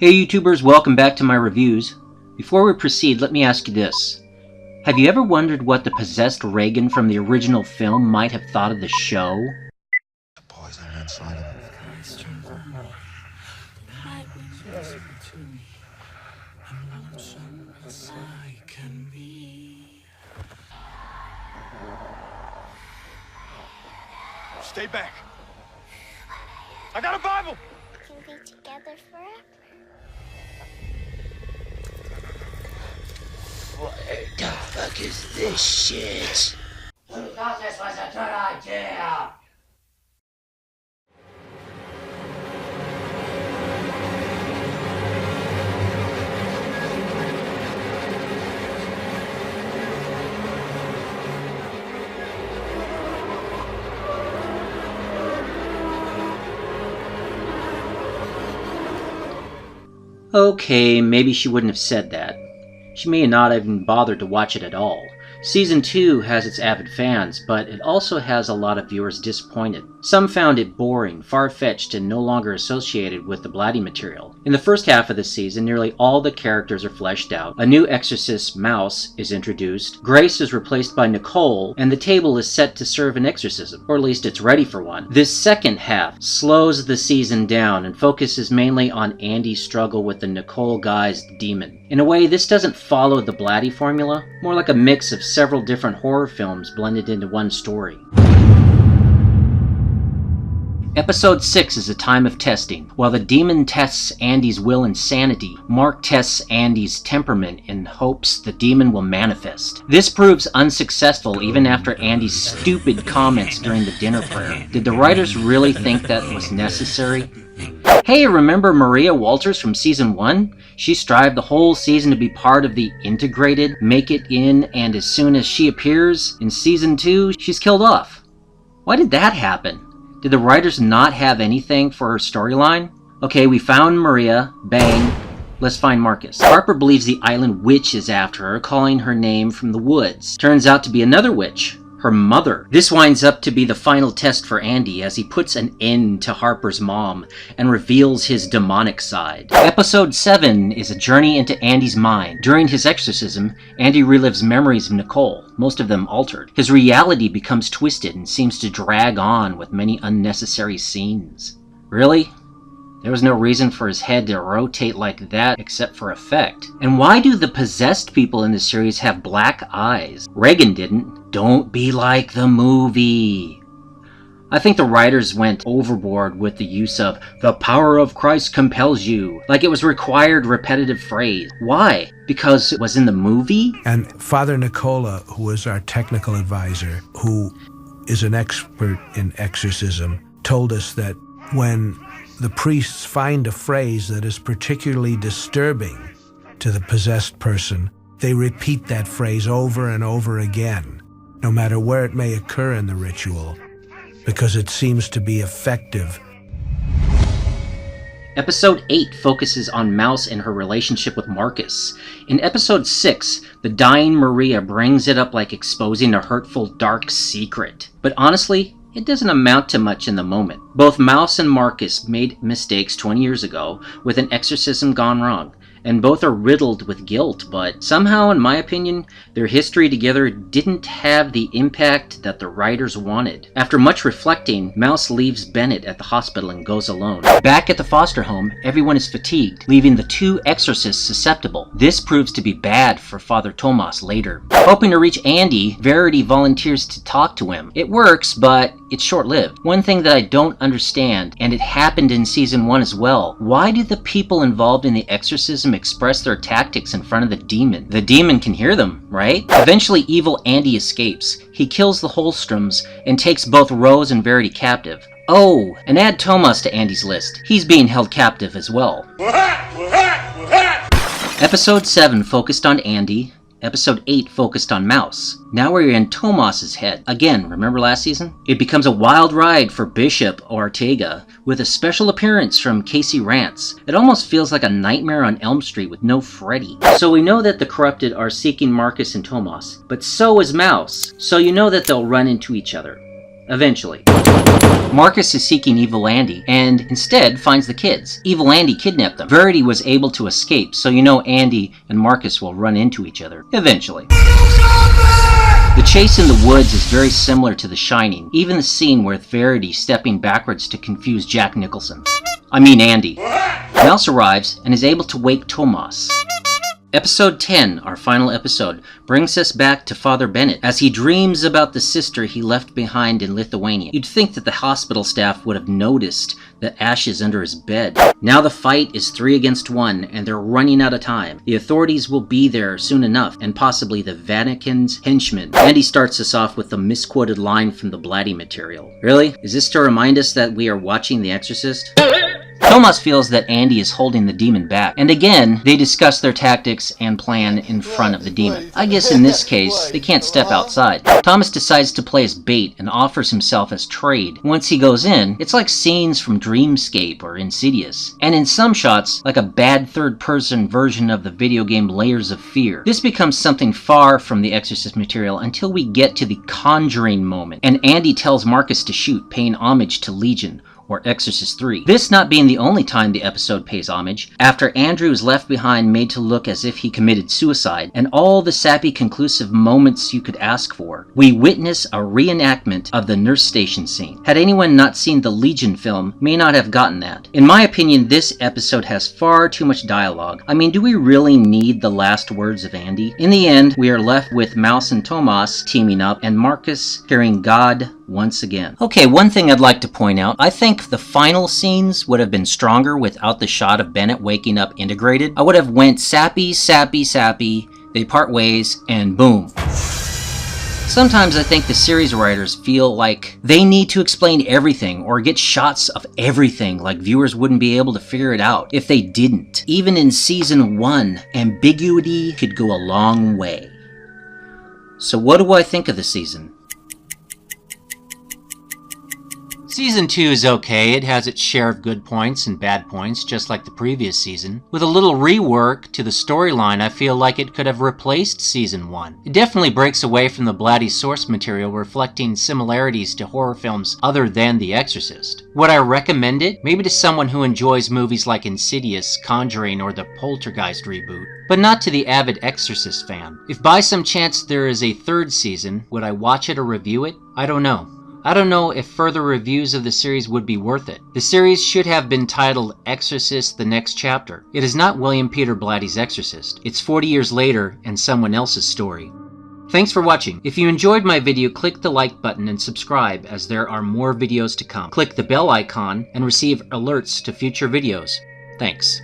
Hey YouTubers, welcome back to my reviews. Before we proceed, let me ask you this. Have you ever wondered what the possessed Reagan from the original film might have thought of the show? The poison inside of him. Stay back. I got a Bible. Can be together forever. What the fuck is this shit? Who thought this was a good idea? Okay, maybe she wouldn't have said that. She may not have even bothered to watch it at all. Season 2 has its avid fans, but it also has a lot of viewers disappointed. Some found it boring, far-fetched, and no longer associated with the Blatty material. In the first half of the season, nearly all the characters are fleshed out. A new Exorcist, Mouse, is introduced. Grace is replaced by Nicole, and the table is set to serve an exorcism, or at least it's ready for one. This second half slows the season down and focuses mainly on Andy's struggle with the Nicole-guised demon. In a way, this doesn't follow the Blatty formula, more like a mix of several different horror films blended into one story. Episode 6 is a time of testing. While the demon tests Andy's will and sanity, Mark tests Andy's temperament in hopes the demon will manifest. This proves unsuccessful even after Andy's stupid comments during the dinner prayer. Did the writers really think that was necessary? Hey, remember Maria Walters from Season 1? She strived the whole season to be part of the integrated, make it in, and as soon as she appears in Season 2, she's killed off. Why did that happen? Did the writers not have anything for her storyline? Okay, we found Maria. Bang. Let's find Marcus. Harper believes the island witch is after her, calling her name from the woods. Turns out to be another witch. Her mother. This winds up to be the final test for Andy as he puts an end to Harper's mom and reveals his demonic side. Episode 7 is a journey into Andy's mind. During his exorcism, Andy relives memories of Nicole, most of them altered. His reality becomes twisted and seems to drag on with many unnecessary scenes. Really? There was no reason for his head to rotate like that except for effect. And why do the possessed people in the series have black eyes? Reagan didn't. Don't be like the movie. I think the writers went overboard with the use of "the power of Christ compels you," like it was a required repetitive phrase. Why? Because it was in the movie? And Father Nicola, who is our technical advisor, who is an expert in exorcism, told us that when the priests find a phrase that is particularly disturbing to the possessed person, they repeat that phrase over and over again, no matter where it may occur in the ritual, because it seems to be effective. Episode 8 focuses on Mouse and her relationship with Marcus. In Episode 6, the dying Maria brings it up like exposing a hurtful, dark secret. But honestly, it doesn't amount to much in the moment. Both Mouse and Marcus made mistakes 20 years ago with an exorcism gone wrong, and both are riddled with guilt, but somehow, in my opinion, their history together didn't have the impact that the writers wanted. After much reflecting, Mouse leaves Bennett at the hospital and goes alone. Back at the foster home, everyone is fatigued, leaving the two exorcists susceptible. This proves to be bad for Father Tomas later. Hoping to reach Andy, Verity volunteers to talk to him. It works, but it's short-lived. One thing that I don't understand, and it happened in Season 1 as well, why do the people involved in the exorcism express their tactics in front of the demon? The demon can hear them, right? Eventually, evil Andy escapes. He kills the Holstroms and takes both Rose and Verity captive. Oh, and add Tomas to Andy's list. He's being held captive as well. Episode 7 focused on Andy. Episode 8 focused on Mouse. Now we're in Tomas's head. Again, remember last season? It becomes a wild ride for Bishop Ortega, with a special appearance from Casey Rance. It almost feels like a Nightmare on Elm Street with no Freddy. So we know that the corrupted are seeking Marcus and Tomas, but so is Mouse. So you know that they'll run into each other. Eventually. Marcus is seeking evil Andy and instead finds the kids. Evil Andy kidnapped them. Verity was able to escape, so you know Andy and Marcus will run into each other eventually. The chase in the woods is very similar to The Shining, even the scene with Verity stepping backwards to confuse Jack Nicholson. I mean Andy. Mouse arrives and is able to wake Tomas. Episode 10, our final episode, brings us back to Father Bennett as he dreams about the sister he left behind in Lithuania. You'd think that the hospital staff would have noticed the ashes under his bed. Now the fight is 3 against 1 and they're running out of time. The authorities will be there soon enough and possibly the Vatican's henchmen. Andy starts us off with a misquoted line from the Blatty material. Really? Is this to remind us that we are watching The Exorcist? Tomas feels that Andy is holding the demon back, and again, they discuss their tactics and plan in front of the demon. I guess in this case, they can't step outside. Thomas decides to play as bait and offers himself as trade. Once he goes in, it's like scenes from Dreamscape or Insidious, and in some shots, like a bad third-person version of the video game Layers of Fear. This becomes something far from the Exorcist material until we get to the Conjuring moment, and Andy tells Marcus to shoot, paying homage to Legion, or Exorcist 3. This not being the only time the episode pays homage, after Andrew is left behind made to look as if he committed suicide, and all the sappy conclusive moments you could ask for, we witness a reenactment of the nurse station scene. Had anyone not seen the Legion film, may not have gotten that. In my opinion, this episode has far too much dialogue. I mean, do we really need the last words of Andy? In the end, we are left with Mouse and Tomas teaming up, and Marcus hearing God once again. Okay, one thing I'd like to point out, I think the final scenes would have been stronger without the shot of Bennett waking up integrated. I would have went sappy, they part ways, and boom. Sometimes I think the series writers feel like they need to explain everything or get shots of everything, like viewers wouldn't be able to figure it out if they didn't. Even in season 1, ambiguity could go a long way. So what do I think of the season? Season 2 is okay. It has its share of good points and bad points, just like the previous season. With a little rework to the storyline, I feel like it could have replaced Season 1. It definitely breaks away from the Blatty source material, reflecting similarities to horror films other than The Exorcist. Would I recommend it? Maybe to someone who enjoys movies like Insidious, Conjuring, or the Poltergeist reboot, but not to the avid Exorcist fan. If by some chance there is a 3rd season, would I watch it or review it? I don't know. I don't know if further reviews of the series would be worth it. The series should have been titled Exorcist: The Next Chapter. It is not William Peter Blatty's Exorcist. It's 40 years later and someone else's story. Thanks for watching. If you enjoyed my video, click the like button and subscribe as there are more videos to come. Click the bell icon and receive alerts to future videos. Thanks.